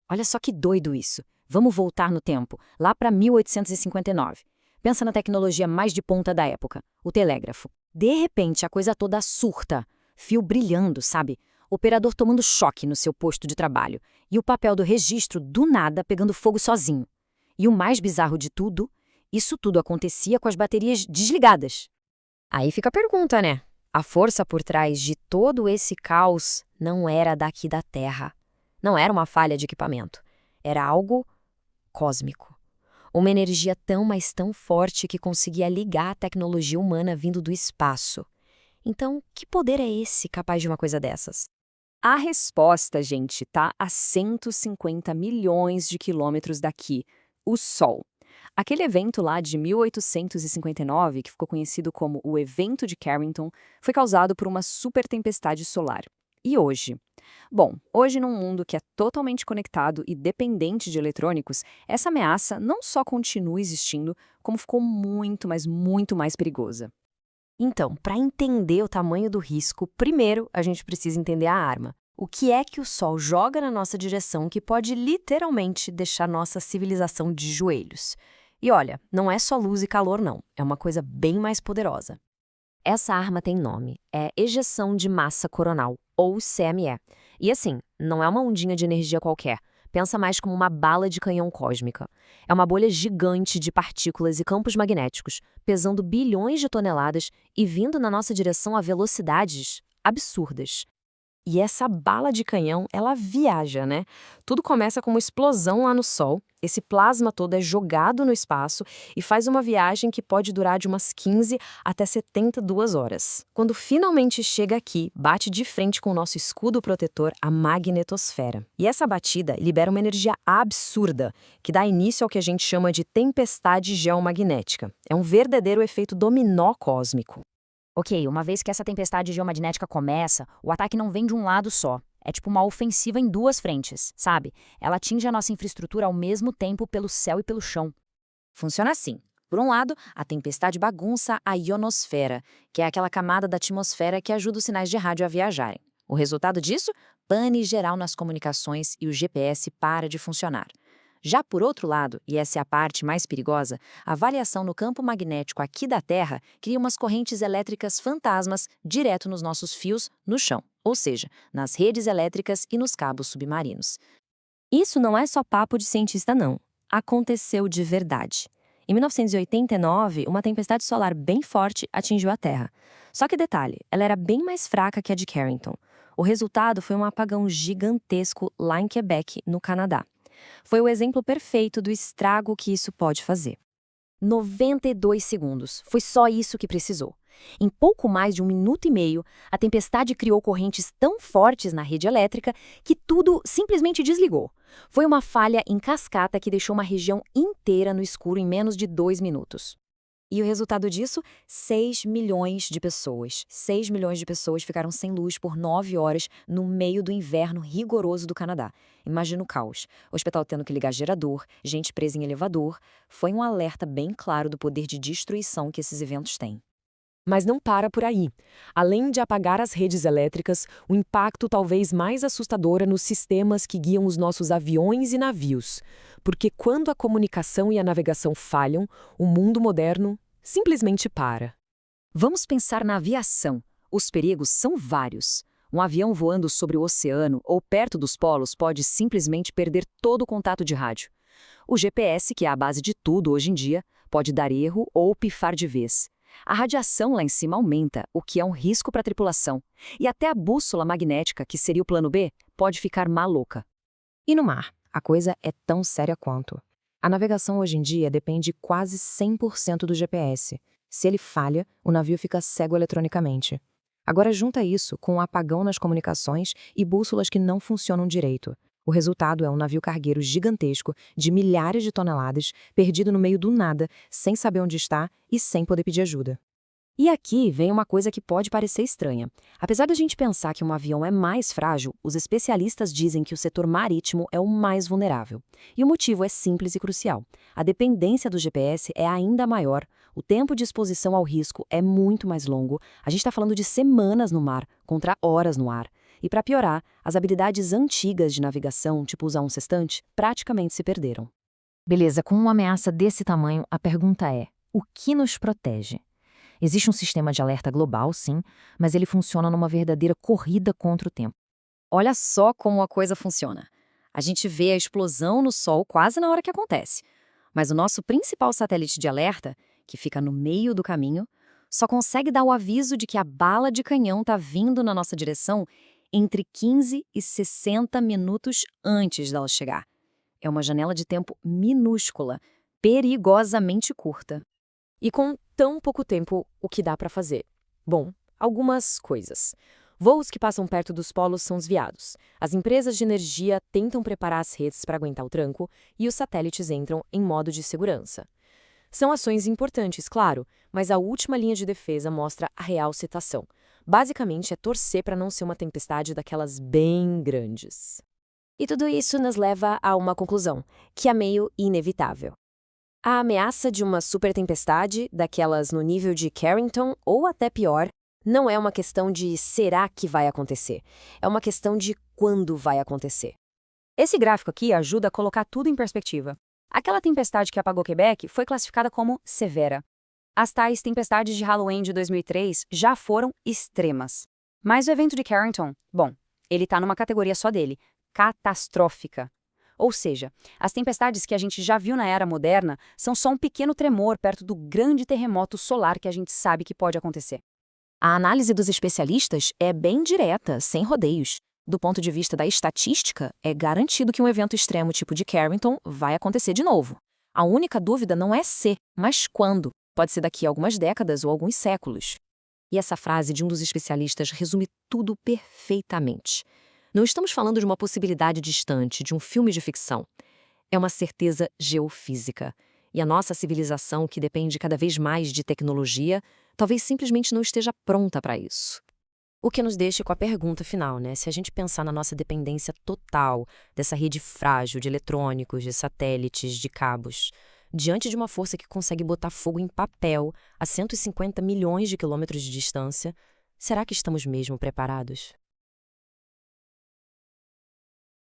Olha só que doido isso. Vamos voltar no tempo, lá para 1859. Pensa na tecnologia mais de ponta da época, o telégrafo. De repente, a coisa toda surta. Fio brilhando, sabe? Operador tomando choque no seu posto de trabalho. E o papel do registro, do nada, pegando fogo sozinho. E o mais bizarro de tudo, isso tudo acontecia com as baterias desligadas. Aí fica a pergunta, né? A força por trás de todo esse caos não era daqui da Terra. Não era uma falha de equipamento. Era algo cósmico. Uma energia tão, mas tão forte que conseguia ligar a tecnologia humana vindo do espaço. Então, que poder é esse capaz de uma coisa dessas? A resposta, gente, tá a 150 milhões de quilômetros daqui, o Sol. Aquele evento lá de 1859, que ficou conhecido como o Evento de Carrington, foi causado por uma supertempestade solar. E hoje? Bom, hoje num mundo que é totalmente conectado e dependente de eletrônicos, essa ameaça não só continua existindo, como ficou muito, mas muito mais perigosa. Então, para entender o tamanho do risco, primeiro a gente precisa entender a arma. O que é que o Sol joga na nossa direção que pode literalmente deixar nossa civilização de joelhos? E olha, não é só luz e calor não, é uma coisa bem mais poderosa. Essa arma tem nome, é ejeção de massa coronal, ou CME. E assim, não é uma ondinha de energia qualquer, pensa mais como uma bala de canhão cósmica. É uma bolha gigante de partículas e campos magnéticos, pesando bilhões de toneladas e vindo na nossa direção a velocidades absurdas. E essa bala de canhão, ela viaja, né? Tudo começa com uma explosão lá no Sol, esse plasma todo é jogado no espaço e faz uma viagem que pode durar de umas 15 até 72 horas. Quando finalmente chega aqui, bate de frente com o nosso escudo protetor, a magnetosfera. E essa batida libera uma energia absurda, que dá início ao que a gente chama de tempestade geomagnética. É um verdadeiro efeito dominó cósmico. Ok, uma vez que essa tempestade geomagnética começa, o ataque não vem de um lado só. É tipo uma ofensiva em duas frentes, sabe? Ela atinge a nossa infraestrutura ao mesmo tempo pelo céu e pelo chão. Funciona assim. Por um lado, a tempestade bagunça a ionosfera, que é aquela camada da atmosfera que ajuda os sinais de rádio a viajarem. O resultado disso? Pane geral nas comunicações e o GPS para de funcionar. Já por outro lado, e essa é a parte mais perigosa, a variação no campo magnético aqui da Terra cria umas correntes elétricas fantasmas direto nos nossos fios no chão, ou seja, nas redes elétricas e nos cabos submarinos. Isso não é só papo de cientista, não. Aconteceu de verdade. Em 1989, uma tempestade solar bem forte atingiu a Terra. Só que detalhe, ela era bem mais fraca que a de Carrington. O resultado foi um apagão gigantesco lá em Quebec, no Canadá. Foi o exemplo perfeito do estrago que isso pode fazer. 92 segundos. Foi só isso que precisou. Em pouco mais de 1 minuto e meio, a tempestade criou correntes tão fortes na rede elétrica que tudo simplesmente desligou. Foi uma falha em cascata que deixou uma região inteira no escuro em menos de 2 minutos. E o resultado disso? 6 milhões de pessoas. 6 milhões de pessoas ficaram sem luz por 9 horas no meio do inverno rigoroso do Canadá. Imagina o caos. O hospital tendo que ligar gerador, gente presa em elevador. Foi um alerta bem claro do poder de destruição que esses eventos têm. Mas não para por aí. Além de apagar as redes elétricas, o impacto talvez mais assustador é nos sistemas que guiam os nossos aviões e navios. Porque quando a comunicação e a navegação falham, o mundo moderno simplesmente para. Vamos pensar na aviação. Os perigos são vários. Um avião voando sobre o oceano ou perto dos polos pode simplesmente perder todo o contato de rádio. O GPS, que é a base de tudo hoje em dia, pode dar erro ou pifar de vez. A radiação lá em cima aumenta, o que é um risco para a tripulação. E até a bússola magnética, que seria o plano B, pode ficar maluca. E no mar, a coisa é tão séria quanto. A navegação hoje em dia depende quase 100% do GPS. Se ele falha, o navio fica cego eletronicamente. Agora junta isso com um apagão nas comunicações e bússolas que não funcionam direito. O resultado é um navio cargueiro gigantesco, de milhares de toneladas, perdido no meio do nada, sem saber onde está e sem poder pedir ajuda. E aqui vem uma coisa que pode parecer estranha. Apesar de a gente pensar que um avião é mais frágil, os especialistas dizem que o setor marítimo é o mais vulnerável. E o motivo é simples e crucial. A dependência do GPS é ainda maior, o tempo de exposição ao risco é muito mais longo, a gente está falando de semanas no mar contra horas no ar. E para piorar, as habilidades antigas de navegação, tipo usar um sextante, praticamente se perderam. Beleza, com uma ameaça desse tamanho, a pergunta é: o que nos protege? Existe um sistema de alerta global, sim, mas ele funciona numa verdadeira corrida contra o tempo. Olha só como a coisa funciona. A gente vê a explosão no Sol quase na hora que acontece. Mas o nosso principal satélite de alerta, que fica no meio do caminho, só consegue dar o aviso de que a bala de canhão está vindo na nossa direção entre 15 e 60 minutos antes dela chegar. É uma janela de tempo minúscula, perigosamente curta. E com tão pouco tempo, o que dá para fazer? Bom, algumas coisas. Voos que passam perto dos polos são desviados. As empresas de energia tentam preparar as redes para aguentar o tranco e os satélites entram em modo de segurança. São ações importantes, claro, mas a última linha de defesa mostra a real situação. Basicamente, é torcer para não ser uma tempestade daquelas bem grandes. E tudo isso nos leva a uma conclusão, que é meio inevitável. A ameaça de uma supertempestade, daquelas no nível de Carrington ou até pior, não é uma questão de será que vai acontecer, é uma questão de quando vai acontecer. Esse gráfico aqui ajuda a colocar tudo em perspectiva. Aquela tempestade que apagou Quebec foi classificada como severa. As tais tempestades de Halloween de 2003 já foram extremas. Mas o evento de Carrington, bom, ele está numa categoria só dele, catastrófica. Ou seja, as tempestades que a gente já viu na era moderna são só um pequeno tremor perto do grande terremoto solar que a gente sabe que pode acontecer. A análise dos especialistas é bem direta, sem rodeios. Do ponto de vista da estatística, é garantido que um evento extremo tipo de Carrington vai acontecer de novo. A única dúvida não é se, mas quando. Pode ser daqui a algumas décadas ou alguns séculos. E essa frase de um dos especialistas resume tudo perfeitamente. Não estamos falando de uma possibilidade distante, de um filme de ficção. É uma certeza geofísica. E a nossa civilização, que depende cada vez mais de tecnologia, talvez simplesmente não esteja pronta para isso. O que nos deixa com a pergunta final, né? Se a gente pensar na nossa dependência total dessa rede frágil de eletrônicos, de satélites, de cabos, diante de uma força que consegue botar fogo em papel a 150 milhões de quilômetros de distância, será que estamos mesmo preparados?